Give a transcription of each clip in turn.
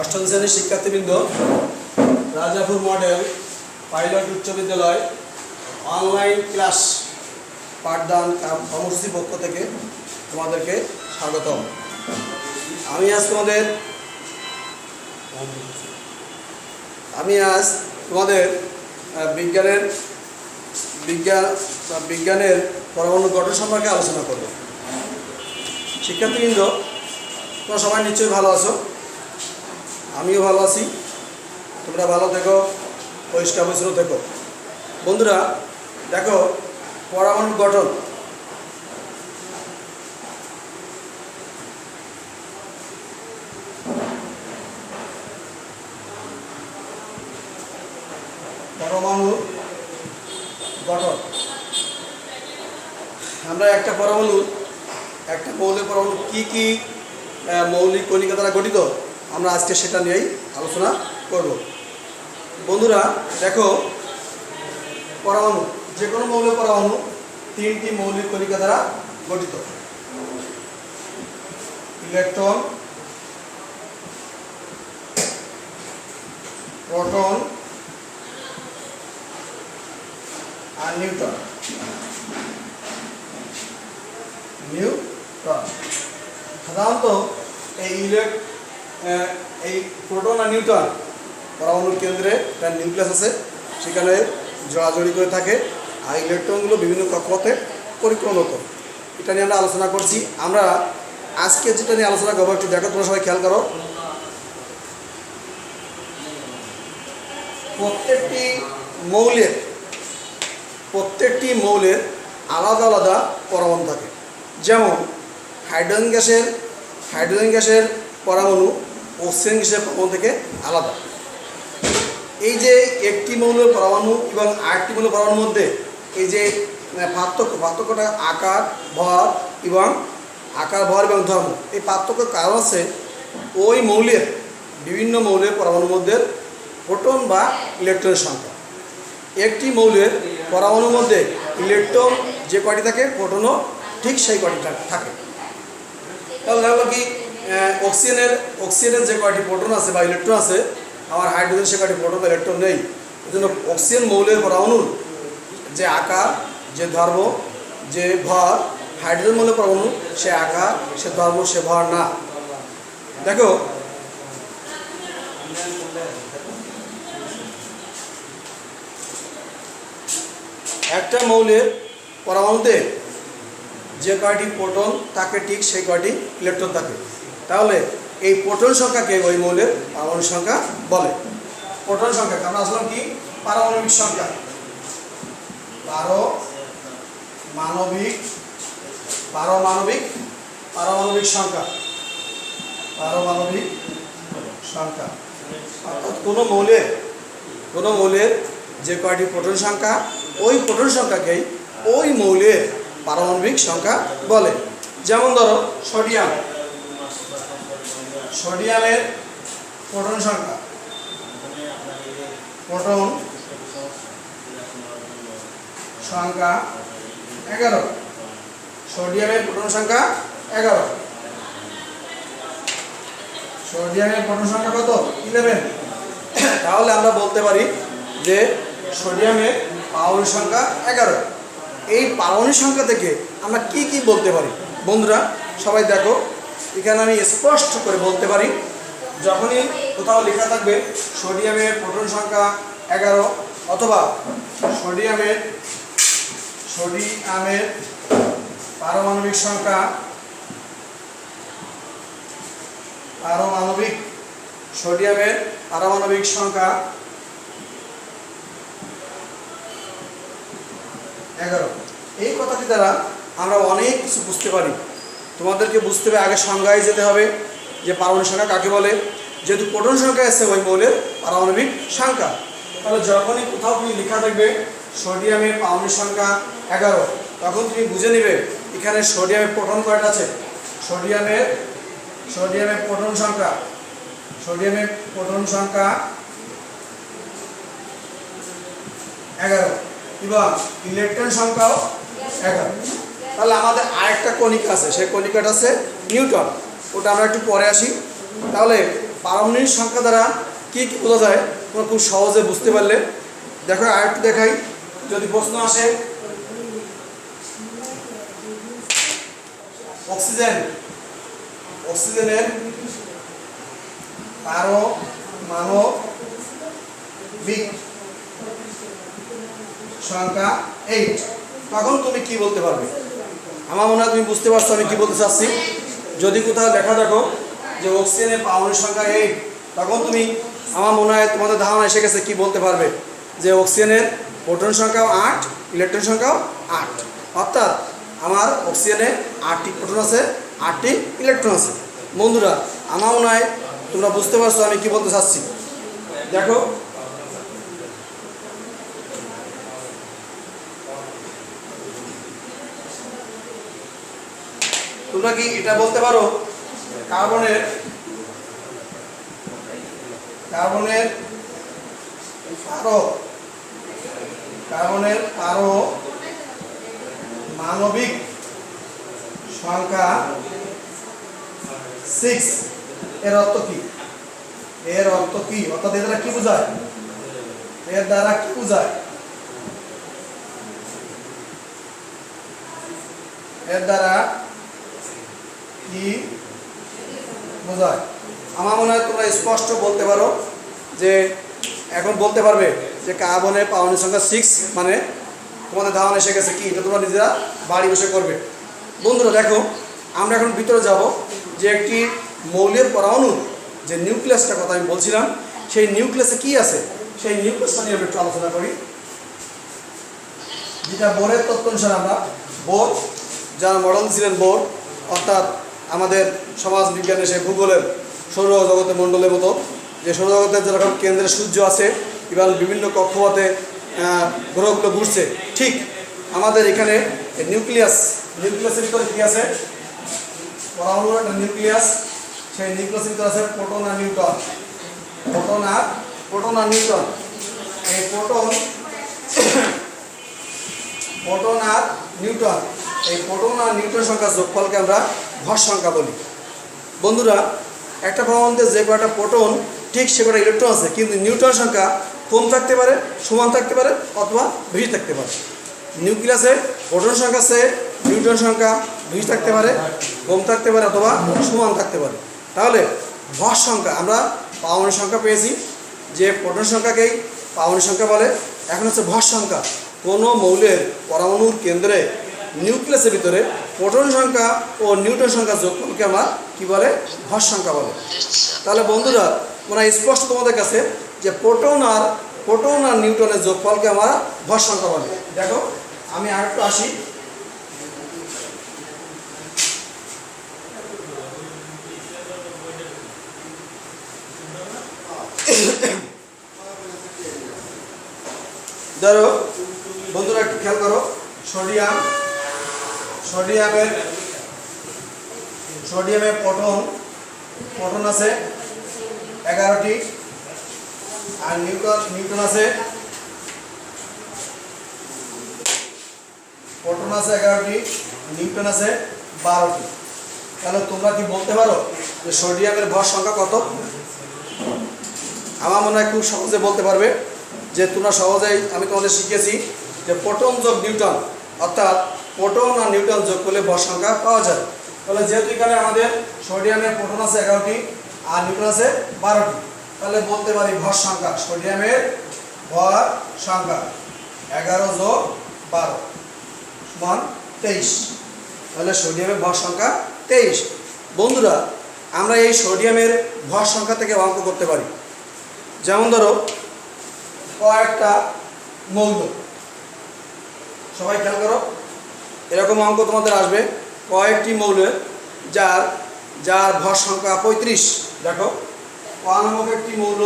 অষ্টম শ্রেণীর শিক্ষার্থীবৃন্দ, রাজাপুর মডেল পাইলট উচ্চ বিদ্যালয় অনলাইন ক্লাস পাঠদান কর্মসূচির পক্ষ থেকে তোমাদেরকে স্বাগতম। আমি আজ তোমাদের বিজ্ঞানের পরমাণু গঠন সম্পর্কে আলোচনা করব। শিক্ষার্থীবৃন্দ, তোমরা সবাই নিশ্চয়ই ভালো আছো, আমিও ভালো আছি। তোমরা ভালো থেকো, পরিষ্কার পরিচ্ছন্ন থেকো। বন্ধুরা দেখো, পরমাণু গঠন আমরা একটা মৌলিক পরমাণু কি মৌলিক কণিকা দ্বারা গঠিত, আমরা আজকে সেটা নিয়েই আলোচনা করব। বন্ধুরা দেখো, পরমাণু, যে কোনো মৌলিক পরমাণু তিনটি মৌলিক কণিকা দ্বারা গঠিত: ইলেকট্রন, প্রোটন আর নিউট্রন। সাধারণত এই প্রোটন আর নিউট্রন পরমাণুর কেন্দ্রে একটা নিউক্লিয়াস আছে, সেখানে জড়াজড়ি করে থাকে, আর ইলেকট্রনগুলো বিভিন্ন কক্ষপথে পরিক্রমণ করে। এটা নিয়ে আমরা আলোচনা করছি। আমরা আজকে যেটা নিয়ে আলোচনা করবো, একটু দেখো, তোমরা সবাই খেয়াল করো। প্রত্যেকটি মৌলের আলাদা আলাদা পরমাণু থাকে। যেমন হাইড্রোজেন গ্যাসের পরমাণু অক্সিজেন গ্যাসের পরমাণু থেকে আলাদা। এই যে একটি মৌলের পরমাণু এবং আরেকটি মৌলের পরমাণুর মধ্যে এই যে পার্থক্যটা আকার, ভর এবং ধর্ম। এই পার্থক্যের কারণ আছে ওই বিভিন্ন মৌলের পরমাণুর মধ্যে প্রোটন বা ইলেকট্রনের সংখ্যা। একটি মৌলের পরমাণুর মধ্যে ইলেকট্রন যে কয়টি থাকে, প্রোটনও ঠিক সেই কয়টি থাকে। তাহলে দেখো কি, অক্সিজেনের যে কয়টি প্রোটন আছে বা ইলেকট্রন আছে, আমার হাইড্রোজেন সে কয়টি প্রোটন বা ইলেকট্রন নেই। এই জন্য অক্সিজেন মৌলের পরমাণুর যে আকার, যে ধর্ম, যে ভর, হাইড্রোজেন মৌলের পরমাণু সে আকার, সে ধর্ম, সে ভর না। দেখো, একটা মৌলের পরমাণুতে যে কয়টি প্রোটন থাকে, ঠিক সেই কয়টি ইলেকট্রন থাকে। তাহলে এই প্রোটন সংখ্যাকে ওই মৌলের পারমাণবিক সংখ্যা বলে। প্রোটন সংখ্যাকে আমরা আসলাম কি, পারমাণবিক সংখ্যা। পারমাণবিক সংখ্যা অর্থাৎ কোনো মৌলের যে কয়টি প্রোটন সংখ্যা, ওই প্রোটন সংখ্যাকেই ওই মৌলের পারমাণবিক সংখ্যা বলে। যেমন ধরো সোডিয়ামের প্রোটন সংখ্যা, প্রোটন সংখ্যা 11। সোডিয়ামের প্রোটন সংখ্যা 11। সোডিয়ামের প্রোটন সংখ্যা কত? 11। তাহলে আমরা বলতে পারি যে সোডিয়ামের পারমাণবিক সংখ্যা 11। এই পারমাণবিক সংখ্যা থেকে আমরা কি বলতে পারি? বন্ধুরা সবাই দেখো, এখানে আমি স্পষ্ট করে বলতে পারি, যখনই কোথাও লেখা থাকবে সোডিয়ামের প্রোটন সংখ্যা 11 অথবা সোডিয়ামের পারমাণবিক সংখ্যা সোডিয়ামের পারমাণবিক সংখ্যা 11, এই কথাটি দ্বারা আমরা অনেক কিছু বুঝতে পারি। তোমাদেরকে বুঝতে হবে, আগে সংজ্ঞায় যেতে হবে যে পারমাণবিক সংখ্যা কাকে বলে। যেহেতু প্রোটন সংখ্যা আছে ওই মৌলের পারমাণবিক সংখ্যা, তাহলে যখনই কোথাও তুমি লেখা দেখবে সোডিয়ামের পারমাণবিক সংখ্যা 11, তখন তুমি বুঝে নেবে এখানে সোডিয়ামের প্রোটন কয়টা আছে। সোডিয়ামের প্রোটন সংখ্যা 11 এবং ইলেকট্রন সংখ্যাও 11। তাহলে আমাদের আরেকটা কণিকা আছে, সেই কণিকাটা আছে নিউট্রন। ওটা আমরা একটু পরে আসি। তাহলে পারমাণবিক সংখ্যা দ্বারা কী কী বোঝা যায় তোমরা খুব সহজে বুঝতে পারলে। দেখো আরেকটু দেখাই, যদি প্রশ্ন আসে অক্সিজেনের পারমাণবিক সংখ্যা 8, তখন তুমি কি বলতে পারবে? আমার মনে হয় তুমি বুঝতে পারছো আমি কি বলতে চাচ্ছি। যদি কোথাও লেখা দেখো যে অক্সিজেনের পারমাণবিক সংখ্যা 8, তখন তুমি আমার মনে হয় তোমাদের ধারণা এসে গেছে কি বলতে পারবে যে অক্সিজেনের প্রোটন সংখ্যাও 8, ইলেকট্রন সংখ্যাও 8, অর্থাৎ আমার অক্সিজেনে 8টি প্রোটন আছে, 8টি ইলেকট্রন আছে। বন্ধুরা আমার মনে হয় তোমরা বুঝতে পারছো আমি কি বলতে চাচ্ছি। দেখো তোমরা কি এটা বলতে পারো কার্বনের পারমাণবিক সংখ্যা 6, এর অর্থ কি? অর্থাৎ এর দ্বারা কি বোঝায়? এর দ্বারা কি বোঝায়? আমার মনে হয় তোমরা স্পষ্ট বলতে পারো যে এখন বলতে পারবে যে কার্বনের পারমাণবিক সংখ্যা 6, মানে তোমাদের ধারণা এসে গেছে কি, এটা তোমরা নিজেরা বাড়ি বসে করবে। বন্ধুরা দেখো আমরা এখন ভিতরে যাব যে একটি মৌলের পরমাণুর যে নিউক্লিয়াসটার কথা আমি বলছিলাম, সেই নিউক্লিয়াসে কি আছে সেই নিউক্লিয়াসটা নিয়ে একটু আলোচনা করি। যেটা বোরের তত্ত্ব অনুসারে আমরা বোর, যার মডেল ছিলেন বোর, অর্থাৎ আমাদের সমাজ বিজ্ঞানে সে ভূগোলের সৌরজগতের মণ্ডলের মতো, যে সৌরজগতের যেরকম কেন্দ্রে সূর্য আছে এবং বিভিন্ন কক্ষপথে গ্রহগুলো ঘুরছে, ঠিক আমাদের এখানে নিউক্লিয়াসের ভিতরে কী আছে? পরমাণুর একটা নিউক্লিয়াস, সেই নিউক্লিয়াসের ভিতরে আছে প্রোটন আর নিউট্রন। এই প্রোটন আর নিউট্রন সংখ্যার যোগফলকে আমরা ভর সংখ্যা বলি। বন্ধুরা একটা পরমাণুতে যে কয়টা প্রোটন ঠিক সে কয়টা ইলেকট্রন আছে, কিন্তু নিউট্রন সংখ্যা কম থাকতে পারে, সমান থাকতে পারে, অথবা বেশি থাকতে পারে। নিউক্লিয়াসে প্রোটন সংখ্যা আছে, নিউট্রন সংখ্যা বেশি থাকতে পারে, কম থাকতে পারে, অথবা সমান থাকতে পারে। তাহলে ভর সংখ্যা আমরা পারমাণবিক সংখ্যা পেয়েছি, যে প্রোটন সংখ্যাকেই পারমাণবিক সংখ্যা বলে। এখন হচ্ছে ভর সংখ্যা। কোনো মৌলের পরমাণুর কেন্দ্রে নিউক্লিয়াসের ভিতরে প্রোটন সংখ্যা ও নিউট্রন সংখ্যা যোগফলকে আমরা কী বলে? ভর সংখ্যা বলে। তাহলে বন্ধুরা মানে স্পষ্ট তোমাদের কাছে যে প্রোটন আর নিউট্রনের যোগফলকে আমরা ভর সংখ্যা বলে। দেখো আমি আরেকটু আসি, ধরো বন্ধুরা একটু খেয়াল করো, সোডিয়ামের প্রোটন আছে 11টি, আর নিউট্রন আছে 11টি, নিউট্রন আছে 12টি। তাহলে তোমরা কি বলতে পারো যে সোডিয়ামের ভর সংখ্যা কত? আমার মনে হয় খুব সহজে বলতে পারবে, যে তোমরা সহজেই আমি তোমাদের শিখেছি যে প্রোটন যোগ নিউট্রন, অর্থাৎ প্রোটন আর নিউট্রন যোগ করলে ভর সংখ্যা পাওয়া যায়। তাহলে যেহেতু এখানে আমাদের সোডিয়ামের প্রোটন আছে 11টি আর নিউট্রন আছে 12টি, তাহলে বলতে পারি ভর সংখ্যা, সোডিয়ামের ভর সংখ্যা 11 যোগ 12 সমান 23। তাহলে সোডিয়ামের ভর সংখ্যা 23। বন্ধুরা আমরা এই সোডিয়ামের ভর সংখ্যা থেকে অঙ্ক করতে পারি। যেমন ধরো কয়েকটা মৌল, সবাই খেয়াল করো, এরকম অঙ্ক তোমাদের আসবে, কয়েকটি মৌলের যার ভর সংখ্যা 35। দেখো নামক একটি মৌল,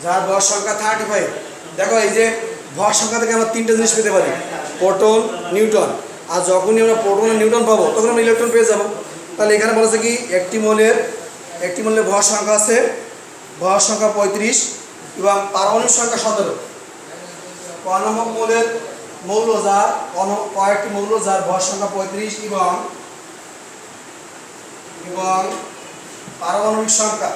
যার ভর সংখ্যা 35, দেখো এই যে ভর সংখ্যা থেকে আমরা 3টে জিনিস পেতে পারি, প্রোটন, নিউট্রন। আর যখনই আমরা প্রোটন আর নিউট্রন পাবো তখন আমরা ইলেকট্রন পেয়ে যাবো। তাহলে এখানে বলেছে কি একটি মৌলের একটি মৌলের ভর সংখ্যা আছে, ভর সংখ্যা 35 এবং পারমাণবিক সংখ্যা 17। ক নম্বর মৌলের মৌল যার কয়েকটি মৌল যার ভর সংখ্যা 35 এবং পারমাণবিক সংখ্যা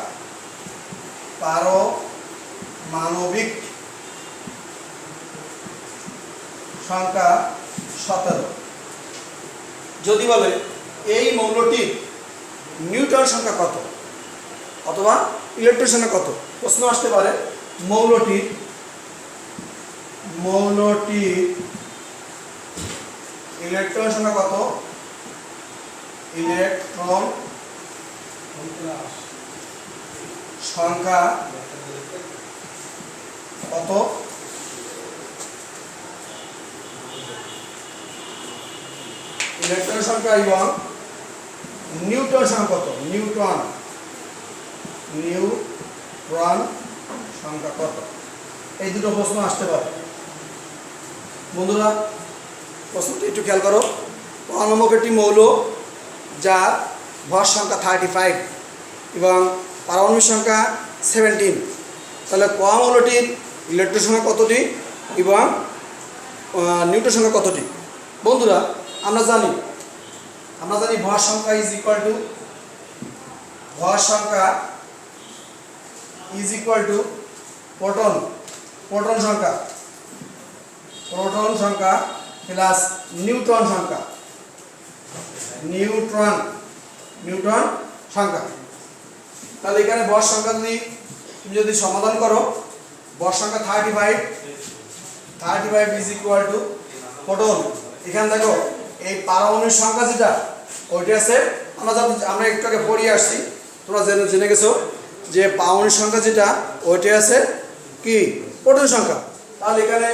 পারমাণবিক সংখ্যা 17। যদি বলে এই মৌলটির নিউটন সংখ্যা কত অথবা ইলেকট্রন সংখ্যা কত, প্রশ্ন আসতে পারে মৌলটির ইলেকট্রন সংখ্যা কত, ইলেকট্রন সংখ্যা কত, ইলেকট্রন সংখ্যা এবং নিউটন সংখ্যা কত, নিউটন সংখ্যা কত, এই দুটো প্রশ্ন আসতে পারে। বন্ধুরা প্রশ্নটি একটু খেয়াল করো। ক নম্বর একটি মৌল যার ভর সংখ্যা 35 এবং পারমাণবিক সংখ্যা 17, তাহলে ক মৌলটির ইলেকট্রন সংখ্যা কতটি এবং নিউটন সংখ্যা কতটি? বন্ধুরা আমরা জানি ভর সংখ্যা ইজ ইকুয়াল টু প্রোটন সংখ্যা প্লাস নিউট্রন সংখ্যা। তাহলে এখানে ভর সংখ্যা যদি সমাধান করো, ভর সংখ্যা 35 ইজ ইকুয়াল টু প্রোটন। এখানে দেখো এই পারমাণবিক সংখ্যা যেটা ওইটা আছে, আমরা একটু আগে পড়িয়ে আসছি, তোমরা জেনে গেছো যে পারমাণবিক সংখ্যা যেটা ওইটা আছে কি প্রোটন সংখ্যা। তাহলে এখানে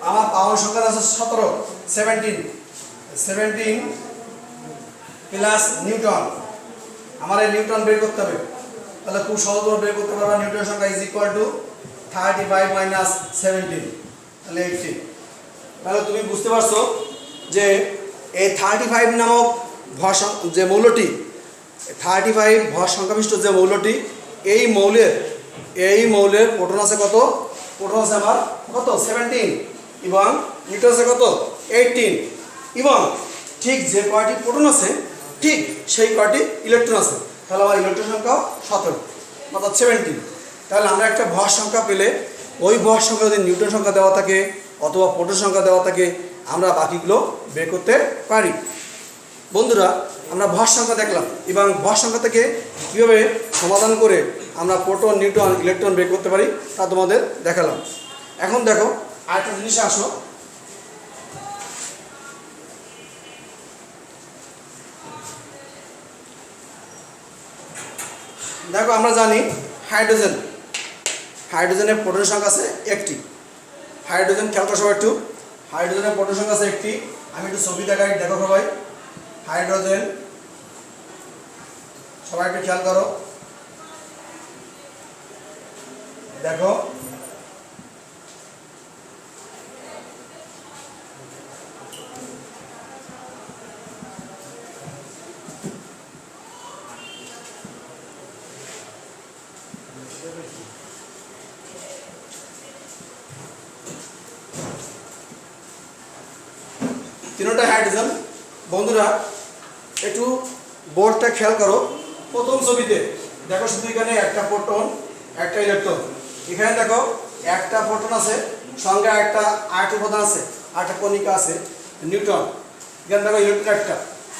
আমার পারমাণবিক সংখ্যা আছে 17 প্লাস নিউটন। আমার এই নিউটন বের করতে হবে, তাহলে খুব সহজভাবে বের করতে পারবা। নিউটন সংখ্যা ইজ ইকুয়াল টু 35 মাইনাস 17, তাহলে 18। তাহলে তুমি বুঝতে পারছো যে এই 35 নামক যে মৌলটি, 35 ভর সংখ্যাবিষ্ট যে মৌলটি, এই মৌলের প্রোটন আছে কত, প্রোটন আছে আমার কত 17 এবং নিউটন আছে কত 18, এবং ঠিক যে কয়টি প্রোটন আছে ঠিক সেই কয়টি ইলেকট্রন আছে। তাহলে আমার ইলেকট্রন সংখ্যা 17 অর্থাৎ 17। তাহলে আমরা একটা ভর সংখ্যা পেলে ওই ভর সংখ্যা যদি নিউটন সংখ্যা দেওয়া থাকে অথবা প্রোটন সংখ্যা দেওয়া থাকে, আমরা বাকিগুলো বের করতে পারি। বন্ধুরা আমরা ভর সংখ্যা দেখলাম এবং ভর সংখ্যা থেকে কীভাবে সমাধান করে আমরা প্রোটন, নিউট্রন, ইলেকট্রন বের করতে পারি তা তোমাদের দেখালাম। এখন দেখো আরেকটা জিনিস আসো, দেখো আমরা জানি হাইড্রোজেনের প্রোটন সংখ্যা আছে একটি। হাইড্রোজেন খেয়াল করো সবাই একটু, হাইড্রোজেনের প্রোটন সংখ্যা আছে একটি। আমি একটু ছবি দেখাই, দেখো সবাই হাইড্রোজেন, সবাই একটু খেয়াল করো, দেখো তিনটা হাইড্রোজেন। বন্ধুরা একটু বোর্ডটা খেয়াল করো, প্রথম ছবিতে দেখো শুধু এখানে একটা প্রোটন একটা ইলেকট্রন। এখানে দেখো একটা প্রোটন আছে, সঙ্গে একটা আরেকটা উপাদান আছে, আরেকটা কণিকা আছে নিউট্রন। এখানে দেখো ইলেকট্রন একটা,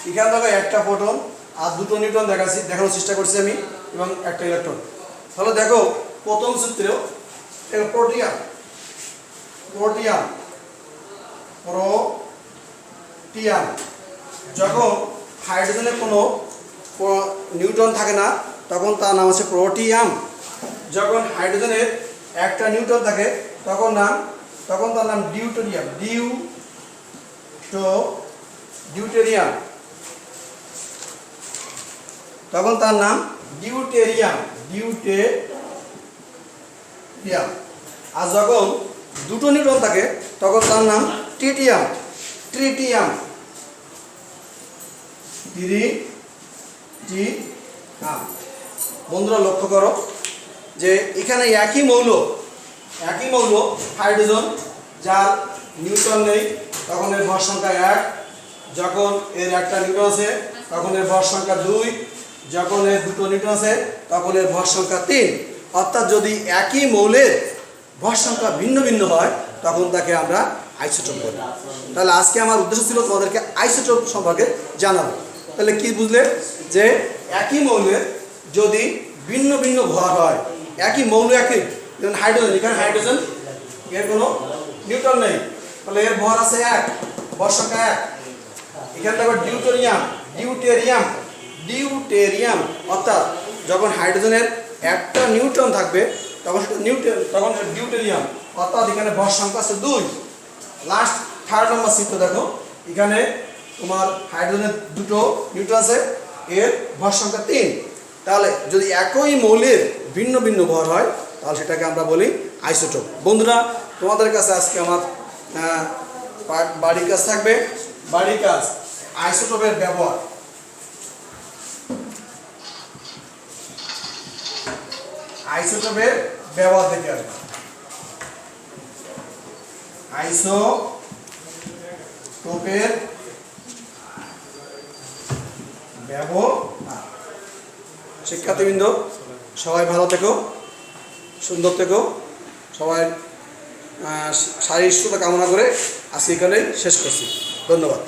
এখানে দেখো একটা প্রোটন আর দুটো নিউট্রন দেখানোর চেষ্টা করছি আমি এবং একটা ইলেকট্রন। তাহলে দেখো প্রথম সূত্রেও প্রোটিয়াম যখন হাইড্রোজেনের কোনো নিউট্রন থাকে না তখন তার নাম হচ্ছে প্রোটিয়াম। যখন হাইড্রোজেনের একটা নিউট্রন থাকে তখন তার নাম ডিউটেরিয়াম। তখন তার নাম ডিউটেরিয়াম। আর যখন দুটো নিউট্রন থাকে তখন তার নাম ট্রিটিয়াম। বন্ধুরা লক্ষ্য করো যে এখানে একই মৌল হাইড্রোজেন, যার নিউট্রন নেই তখন এর ভর সংখ্যা 1, যখন এর একটা নিউট্রন আছে তখন এর ভর সংখ্যা 2, যখন এর দুটো নিউট্রন আছে তখন এর ভর সংখ্যা 3। অর্থাৎ যদি একই মৌলের ভর সংখ্যা ভিন্ন ভিন্ন হয় তখন তাকে আমরা আইসোটোপ বলি। তাহলে আজকে আমার উদ্দেশ্য ছিল তোমাদেরকে আইসোটোপ সম্পর্কে জানাবো। তাহলে কি বুঝলে যে একই মৌলের যদি ভিন্ন ভিন্ন ভর হয়, একই মৌল একই, যেমন হাইড্রোজেন, এখানে হাইড্রোজেন এর কোনো নিউট্রন নেই, তাহলে এর ভর আছে 1, ভর সংখ্যা 1। এখানে দেখো ডিউটেরিয়াম, অর্থাৎ যখন হাইড্রোজেনের একটা নিউট্রন থাকবে তখন ডিউটেরিয়াম, অর্থাৎ এখানে ভর সংখ্যা আছে 2। লাস্ট 3rd নম্বর চিত্র দেখো, এখানে তোমার হাইড্রোজেনের দুটো নিউট্রন আছে, এর ভর সংখ্যা 3। তাহলে যদি একই মৌলের ভিন্ন ভিন্ন ভর হয় তাহলে সেটাকে আমরা বলি আইসোটোপ। বন্ধুরা তোমাদের কাছে আজকে আমার বাড়ির কাজ থাকবে, বাড়ির কাজ আইসোটোপের ব্যবহার। আইসোটোপের ব্যবহার দেখে আসবে। আইসোটোপের ব্যবহার। শিক্ষার্থীবৃন্দ সবাই ভালো থেকো, সুন্দর থেকো, সবাই শারীরিক সুস্থতা কামনা করে আজকে এখানেই শেষ করছি। ধন্যবাদ।